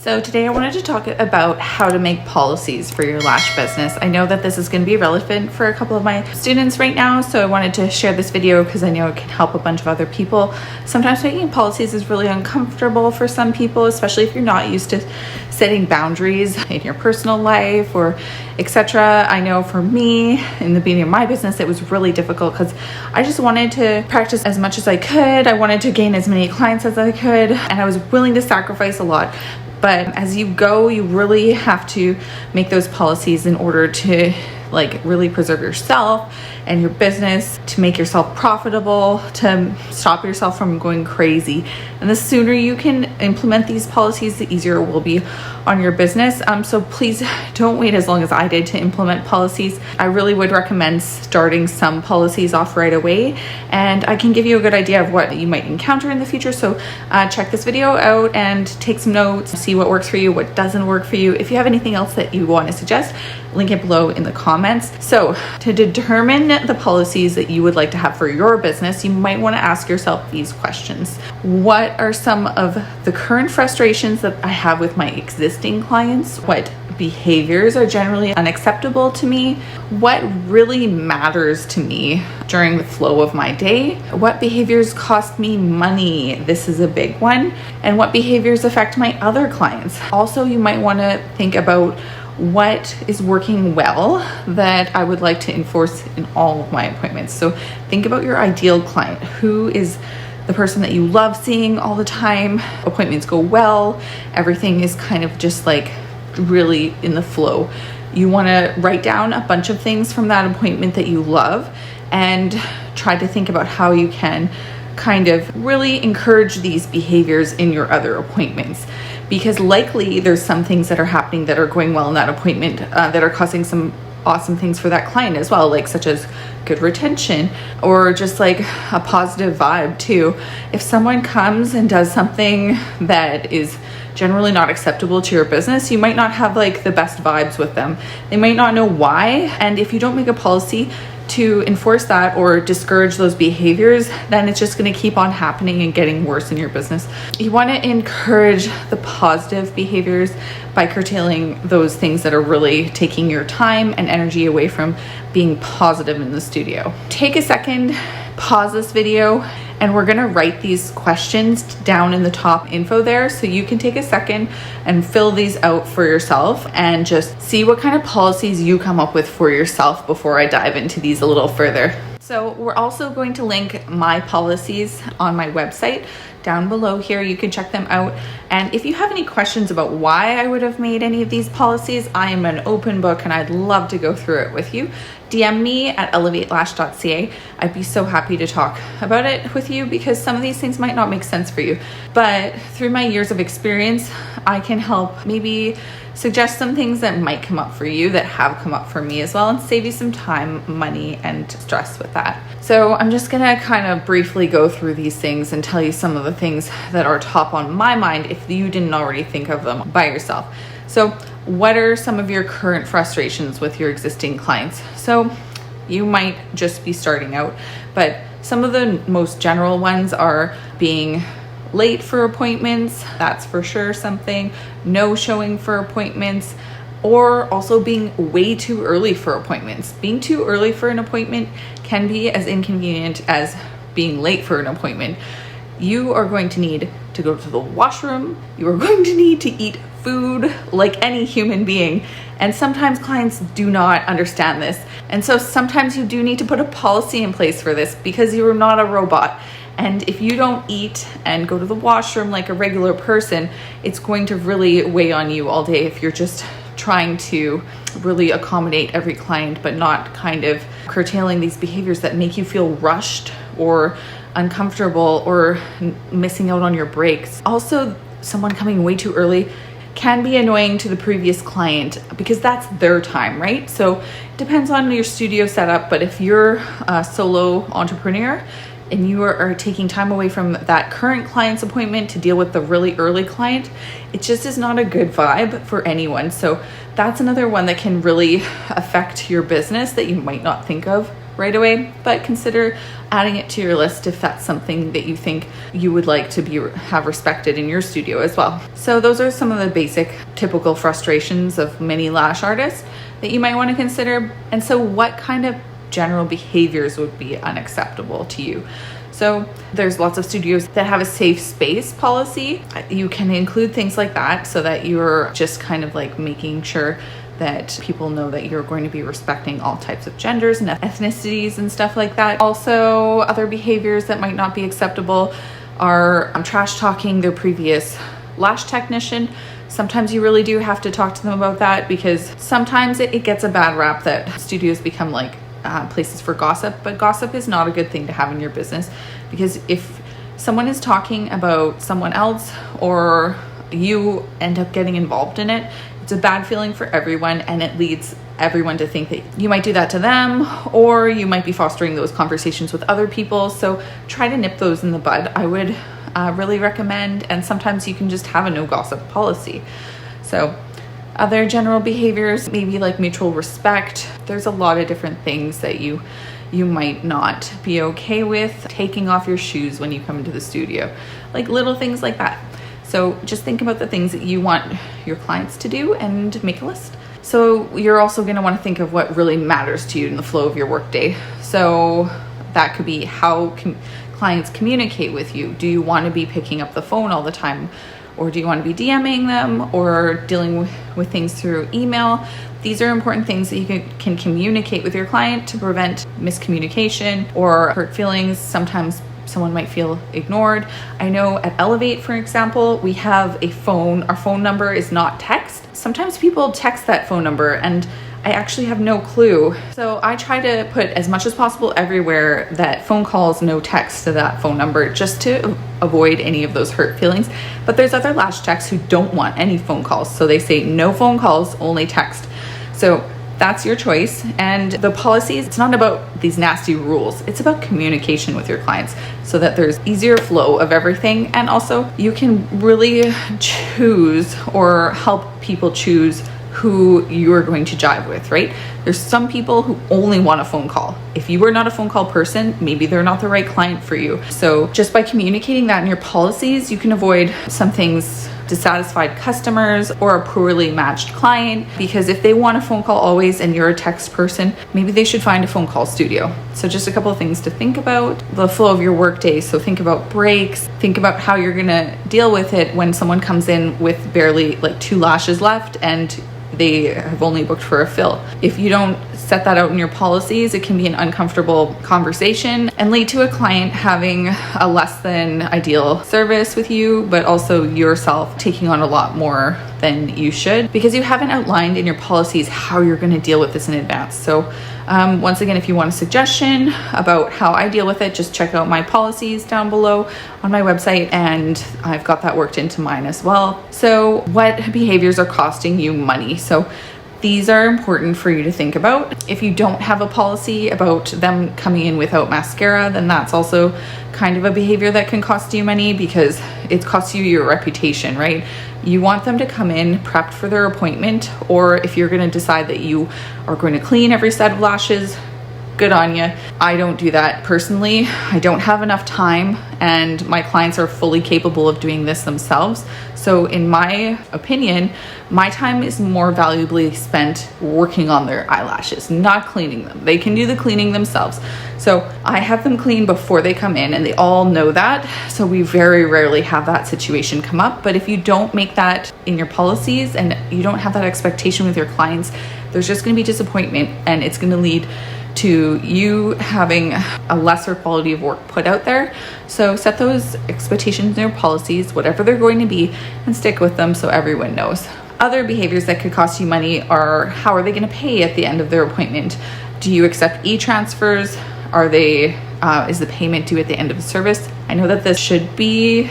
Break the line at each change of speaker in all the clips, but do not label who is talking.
So today I wanted to talk about how to make policies for your lash business. I know that this is going to be relevant for a couple of my students right now, so I wanted to share this video because I know it can help a bunch of other people. Sometimes making policies is really uncomfortable for some people, especially if you're not used to setting boundaries in your personal life or etc. I know for me, in the beginning of my business, it was really difficult because I just wanted to practice as much as I could. I wanted to gain as many clients as I could, and I was willing to sacrifice a lot. But as you go, you really have to make those policies in order to really preserve yourself and your business, to make yourself profitable, to stop yourself from going crazy. And the sooner you can implement these policies, the easier it will be on your business. So please don't wait as long as I did to implement policies. I really would recommend starting some policies off right away, and I can give you a good idea of what you might encounter in the future. So check this video out and take some notes, see what works for you, what doesn't work for you. If you have anything else that you want to suggest, link it below in the comments. So to determine the policies that you would like to have for your business, you might want to ask yourself these questions. What are some of the current frustrations that I have with my existing clients? What behaviors are generally unacceptable to me? What really matters to me during the flow of my day? What behaviors cost me money? This is a big one. And what behaviors affect my other clients? Also, you might want to think about what is working well that I would like to enforce in all of my appointments. So think about your ideal client. Who is the person that you love seeing all the time? Appointments go well. Everything is kind of just really in the flow. You want to write down a bunch of things from that appointment that you love and try to think about how you can kind of really encourage these behaviors in your other appointments, because likely there's some things that are happening that are going well in that appointment that are causing some awesome things for that client as well, such as good retention or just a positive vibe too. If someone comes and does something that is generally not acceptable to your business, you might not have the best vibes with them. They might not know why, and if you don't make a policy to enforce that or discourage those behaviors, then it's just going to keep on happening and getting worse in your business. You want to encourage the positive behaviors by curtailing those things that are really taking your time and energy away from being positive in the studio. Take a second, pause this video, and we're gonna write these questions down in the top info there, so you can take a second and fill these out for yourself and just see what kind of policies you come up with for yourself before I dive into these a little further. So we're also going to link my policies on my website down below here. You can check them out. And if you have any questions about why I would have made any of these policies, I am an open book and I'd love to go through it with you. DM me at elevatelash.ca. I'd be so happy to talk about it with you, because some of these things might not make sense for you. But through my years of experience, I can help maybe suggest some things that might come up for you, that have come up for me as well, and save you some time, money, and stress with that. So I'm just gonna kind of briefly go through these things and tell you some of the things that are top on my mind if you didn't already think of them by yourself. So what are some of your current frustrations with your existing clients? So you might just be starting out, but some of the most general ones are being late for appointments. That's for sure something. No showing for appointments, or also being way too early for appointments. Being too early for an appointment can be as inconvenient as being late for an appointment. You are going to need to go to the washroom. You are going to need to eat food like any human being. And sometimes clients do not understand this. And so sometimes you do need to put a policy in place for this, because you're not a robot. And if you don't eat and go to the washroom like a regular person, it's going to really weigh on you all day if you're just trying to really accommodate every client, but not kind of curtailing these behaviors that make you feel rushed or uncomfortable or missing out on your breaks. Also, someone coming way too early can be annoying to the previous client, because that's their time, right? So it depends on your studio setup, but if you're a solo entrepreneur and you are taking time away from that current client's appointment to deal with the really early client, it just is not a good vibe for anyone. So that's another one that can really affect your business that you might not think of right away, but consider adding it to your list if that's something that you think you would like to have respected in your studio as well. So those are some of the basic typical frustrations of many lash artists that you might want to consider. And so what kind of general behaviors would be unacceptable to you? So there's lots of studios that have a safe space policy. You can include things like that so that you're just kind of like making sure that people know that you're going to be respecting all types of genders and ethnicities and stuff like that. Also, other behaviors that might not be acceptable are trash talking their previous lash technician. Sometimes you really do have to talk to them about that, because sometimes it gets a bad rap that studios become like places for gossip, but gossip is not a good thing to have in your business, because if someone is talking about someone else or you end up getting involved in it, it's a bad feeling for everyone, and it leads everyone to think that you might do that to them, or you might be fostering those conversations with other people. So try to nip those in the bud. I would really recommend, and sometimes you can just have a no gossip policy. So other general behaviors, maybe like mutual respect. There's a lot of different things that you might not be okay with. Taking off your shoes when you come into the studio, like little things like that. So just think about the things that you want your clients to do and make a list. So you're also going to want to think of what really matters to you in the flow of your workday. So that could be how clients communicate with you. Do you want to be picking up the phone all the time? Or do you want to be DMing them or dealing with things through email? These are important things that you can communicate with your client to prevent miscommunication or hurt feelings. Sometimes someone might feel ignored. I know at Elevate, for example, we have a phone. Our phone number is not text. Sometimes people text that phone number and I actually have no clue. So I try to put as much as possible everywhere that phone calls, no text to that phone number, just to avoid any of those hurt feelings. But there's other lash techs who don't want any phone calls. So they say no phone calls, only text. So that's your choice. And the policies, it's not about these nasty rules. It's about communication with your clients so that there's easier flow of everything. And also you can really choose or help people choose who you're going to jive with, right? There's some people who only want a phone call. If you are not a phone call person, maybe they're not the right client for you. So just by communicating that in your policies, you can avoid some things, dissatisfied customers or a poorly matched client, because if they want a phone call always and you're a text person, maybe they should find a phone call studio. So just a couple of things to think about. The flow of your workday. So think about breaks, think about how you're gonna deal with it when someone comes in with barely like 2 lashes left and they have only booked for a fill. If you don't set that out in your policies, it can be an uncomfortable conversation and lead to a client having a less than ideal service with you, but also yourself taking on a lot more than you should, because you haven't outlined in your policies how you're going to deal with this in advance. So once again, if you want a suggestion about how I deal with it, just check out my policies down below on my website, and I've got that worked into mine as well. So what behaviors are costing you money? So these are important for you to think about. If you don't have a policy about them coming in without mascara, then that's also kind of a behavior that can cost you money, because it costs you your reputation, right? You want them to come in prepped for their appointment, or if you're going to decide that you are going to clean every set of lashes, good on you. I don't do that personally. I don't have enough time, and my clients are fully capable of doing this themselves. So in my opinion, my time is more valuably spent working on their eyelashes, not cleaning them. They can do the cleaning themselves. So I have them clean before they come in, and they all know that. So we very rarely have that situation come up. But if you don't make that in your policies and you don't have that expectation with your clients, there's just going to be disappointment, and it's going to lead to you having a lesser quality of work put out there. So set those expectations in your policies, whatever they're going to be, and stick with them so everyone knows. Other behaviors that could cost you money are, how are they going to pay at the end of their appointment? Do you accept e-transfers? Is the payment due at the end of the service? I know that this should be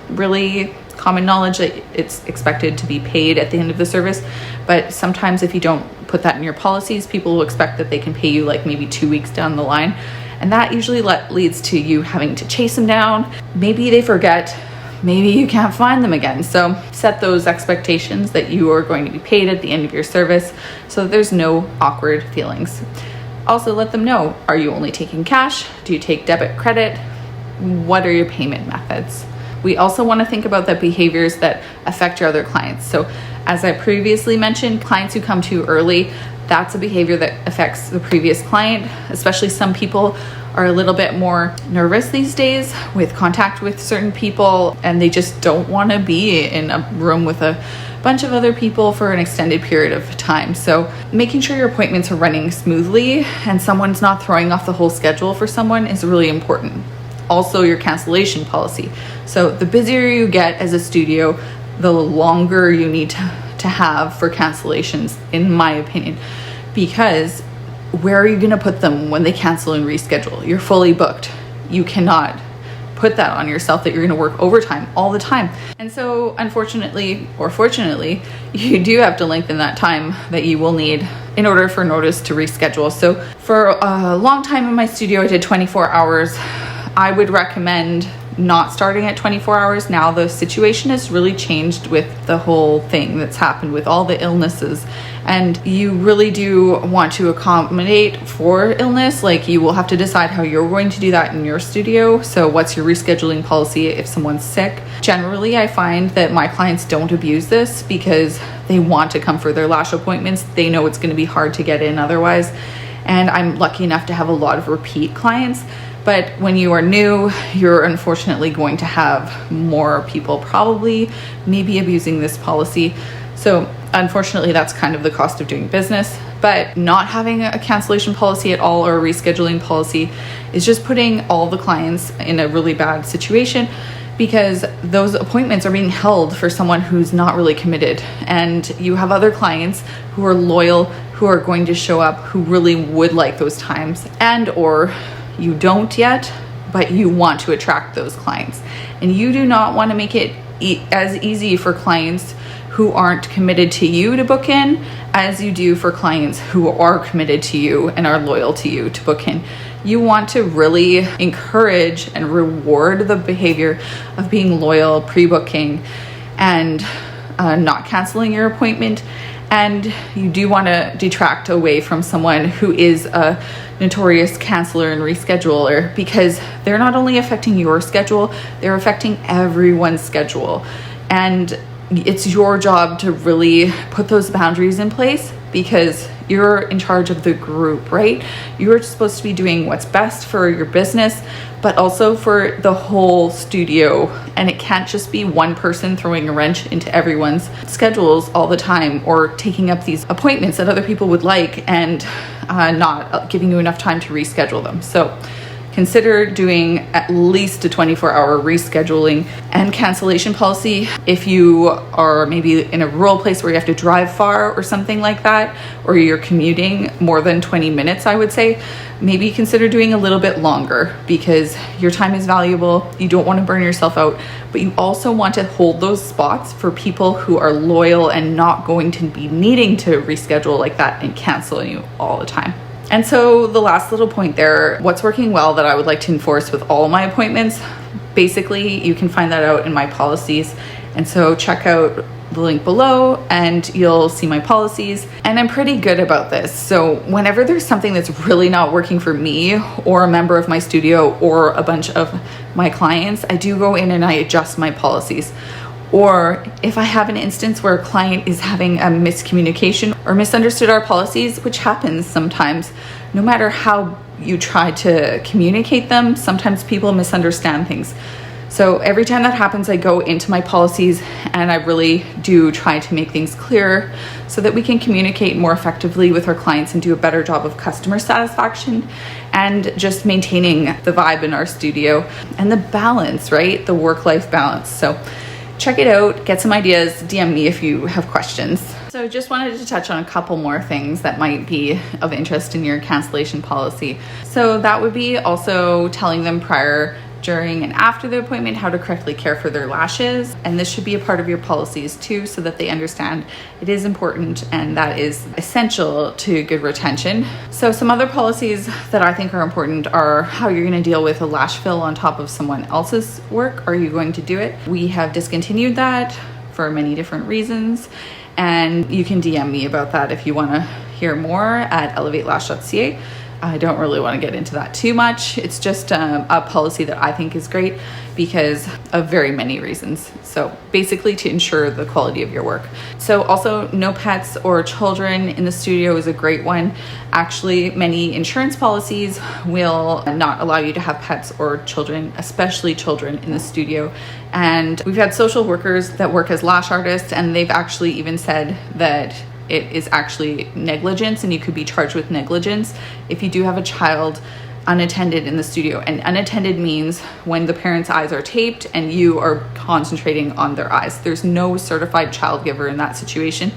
really common knowledge that it's expected to be paid at the end of the service, but sometimes if you don't put that in your policies, people will expect that they can pay you like maybe 2 weeks down the line, and that usually leads to you having to chase them down. Maybe they forget, maybe you can't find them again. So set those expectations that you are going to be paid at the end of your service so that there's no awkward feelings. Also let them know, are you only taking cash? Do you take debit, credit? What are your payment methods? We also want to think about the behaviors that affect your other clients. So as I previously mentioned, clients who come too early, that's a behavior that affects the previous client. Especially some people are a little bit more nervous these days with contact with certain people, and they just don't want to be in a room with a bunch of other people for an extended period of time. So making sure your appointments are running smoothly and someone's not throwing off the whole schedule for someone is really important. Also, your cancellation policy. So the busier you get as a studio, the longer you need to have for cancellations, in my opinion, because where are you going to put them when they cancel and reschedule? You're fully booked. You cannot put that on yourself that you're going to work overtime all the time. And so unfortunately, or fortunately, you do have to lengthen that time that you will need in order for notice to reschedule. So for a long time in my studio, I did 24 hours. I would recommend not starting at 24 hours. Now the situation has really changed with the whole thing that's happened with all the illnesses, and you really do want to accommodate for illness. Like, you will have to decide how you're going to do that in your studio. So what's your rescheduling policy if someone's sick? Generally, I find that my clients don't abuse this because they want to come for their lash appointments. They know it's going to be hard to get in otherwise, and I'm lucky enough to have a lot of repeat clients. But when you are new, you're unfortunately going to have more people probably maybe abusing this policy. So unfortunately, that's kind of the cost of doing business. But not having a cancellation policy at all or a rescheduling policy is just putting all the clients in a really bad situation, because those appointments are being held for someone who's not really committed. And you have other clients who are loyal, who are going to show up, who really would like those times, and or you don't yet, but you want to attract those clients. And you do not want to make it as easy for clients who aren't committed to you to book in as you do for clients who are committed to you and are loyal to you to book in. You want to really encourage and reward the behavior of being loyal, pre-booking, and not canceling your appointment. And you do want to detract away from someone who is a notorious canceller and rescheduler, because they're not only affecting your schedule, they're affecting everyone's schedule. And it's your job to really put those boundaries in place, because you're in charge of the group, right? You're supposed to be doing what's best for your business, but also for the whole studio. And it can't just be one person throwing a wrench into everyone's schedules all the time, or taking up these appointments that other people would like and not giving you enough time to reschedule them. So consider doing at least a 24-hour rescheduling and cancellation policy. If you are maybe in a rural place where you have to drive far or something like that, or you're commuting more than 20 minutes, I would say, maybe consider doing a little bit longer, because your time is valuable. You don't want to burn yourself out, but you also want to hold those spots for people who are loyal and not going to be needing to reschedule like that and cancel you all the time. And so the last little point there, what's working well that I would like to enforce with all my appointments, basically you can find that out in my policies. And so check out the link below and you'll see my policies. And I'm pretty good about this. So whenever there's something that's really not working for me or a member of my studio or a bunch of my clients, I do go in and I adjust my policies. Or if I have an instance where a client is having a miscommunication or misunderstood our policies, which happens sometimes, no matter how you try to communicate them, sometimes people misunderstand things. So every time that happens, I go into my policies and I really do try to make things clearer so that we can communicate more effectively with our clients and do a better job of customer satisfaction and just maintaining the vibe in our studio and the balance, right? The work-life balance. So check it out, get some ideas, DM me if you have questions. So just wanted to touch on a couple more things that might be of interest in your cancellation policy. So that would be also telling them prior, during, and after the appointment how to correctly care for their lashes. And this should be a part of your policies too, so that they understand it is important and that is essential to good retention. So some other policies that I think are important are how you're going to deal with a lash fill on top of someone else's work. Are you going to do it? We have discontinued that for many different reasons, and you can DM me about that if you want to hear more at elevatelash.ca. I don't really want to get into that too much. It's just a policy that I think is great because of very many reasons. So basically to ensure the quality of your work. So also no pets or children in the studio is a great one. Actually, many insurance policies will not allow you to have pets or children, especially children in the studio. And we've had social workers that work as lash artists, and they've actually even said that it is actually negligence and you could be charged with negligence if you do have a child unattended in the studio. And unattended means when the parents' eyes are taped and you are concentrating on their eyes. There's no certified child giver in that situation.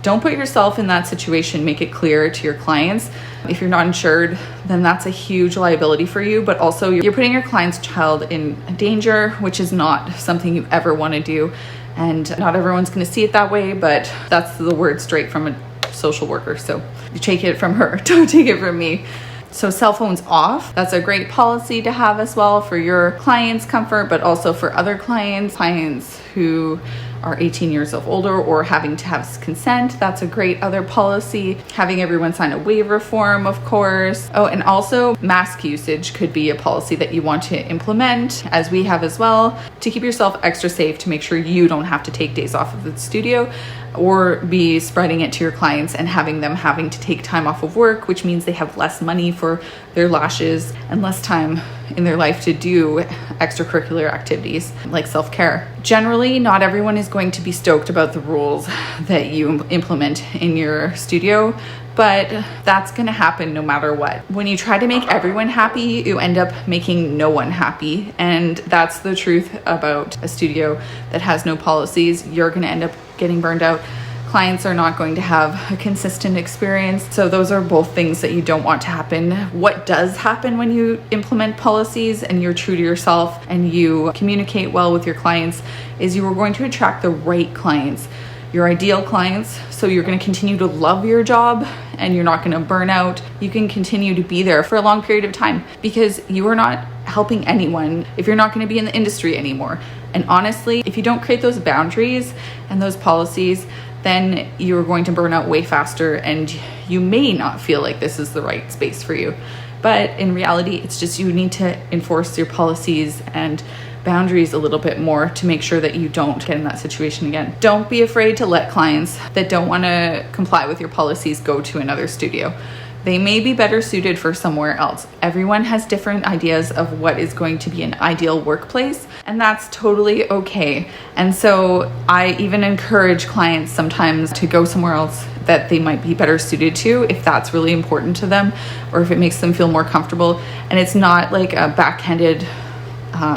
Don't put yourself in that situation. Make it clear to your clients. If you're not insured, then that's a huge liability for you, but also you're putting your client's child in danger, which is not something you ever want to do. And not everyone's going to see it that way, but that's the word straight from a social worker. So you take it from her, don't take it from me. So cell phones off, that's a great policy to have as well for your clients' comfort, but also for other clients who are 18 years of older or having to have consent. That's a great other policy. Having everyone sign a waiver form, of course. Oh, and also mask usage could be a policy that you want to implement, as we have as well, to keep yourself extra safe, to make sure you don't have to take days off of the studio or be spreading it to your clients and having them having to take time off of work, which means they have less money for their lashes and less time in their life to do extracurricular activities like self-care. Generally, not everyone is going to be stoked about the rules that you implement in your studio, but that's going to happen no matter what. When you try to make everyone happy, you end up making no one happy. And that's the truth about a studio that has no policies. You're going to end up getting burned out. Clients are not going to have a consistent experience. So those are both things that you don't want to happen. What does happen when you implement policies and you're true to yourself and you communicate well with your clients is you are going to attract the right clients, your ideal clients. So you're going to continue to love your job and you're not going to burn out. You can continue to be there for a long period of time because you are not helping anyone if you're not going to be in the industry anymore. And honestly, if you don't create those boundaries and those policies, then you're going to burn out way faster and you may not feel like this is the right space for you. But in reality, it's just you need to enforce your policies and boundaries a little bit more to make sure that you don't get in that situation again. Don't be afraid to let clients that don't want to comply with your policies go to another studio. They may be better suited for somewhere else. Everyone has different ideas of what is going to be an ideal workplace, and that's totally okay. And so I even encourage clients sometimes to go somewhere else that they might be better suited to if that's really important to them or if it makes them feel more comfortable. And it's not like a backhanded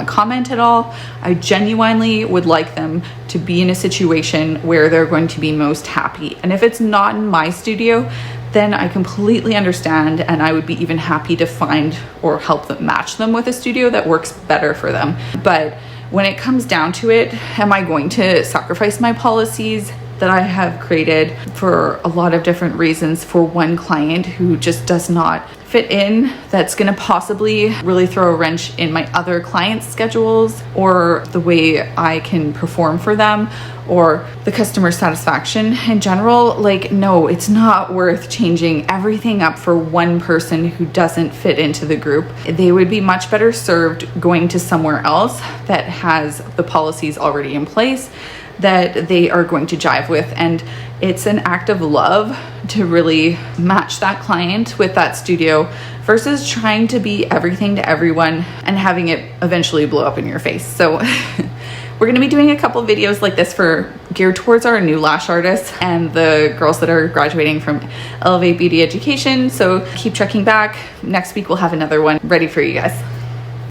comment at all. I genuinely would like them to be in a situation where they're going to be most happy. And if it's not in my studio, then I completely understand, and I would be even happy to find or help them match them with a studio that works better for them. But when it comes down to it, am I going to sacrifice my policies that I have created for a lot of different reasons for one client who just does not fit in, that's going to possibly really throw a wrench in my other clients' schedules or the way I can perform for them or the customer satisfaction in general? Like, no, it's not worth changing everything up for one person who doesn't fit into the group. They would be much better served going to somewhere else that has the policies already in place that they are going to jive with. And it's an act of love to really match that client with that studio versus trying to be everything to everyone and having it eventually blow up in your face. So we're going to be doing a couple videos like this geared towards our new lash artists and the girls that are graduating from Elevate Beauty Education. So keep checking back. Next week we'll have another one ready for you guys.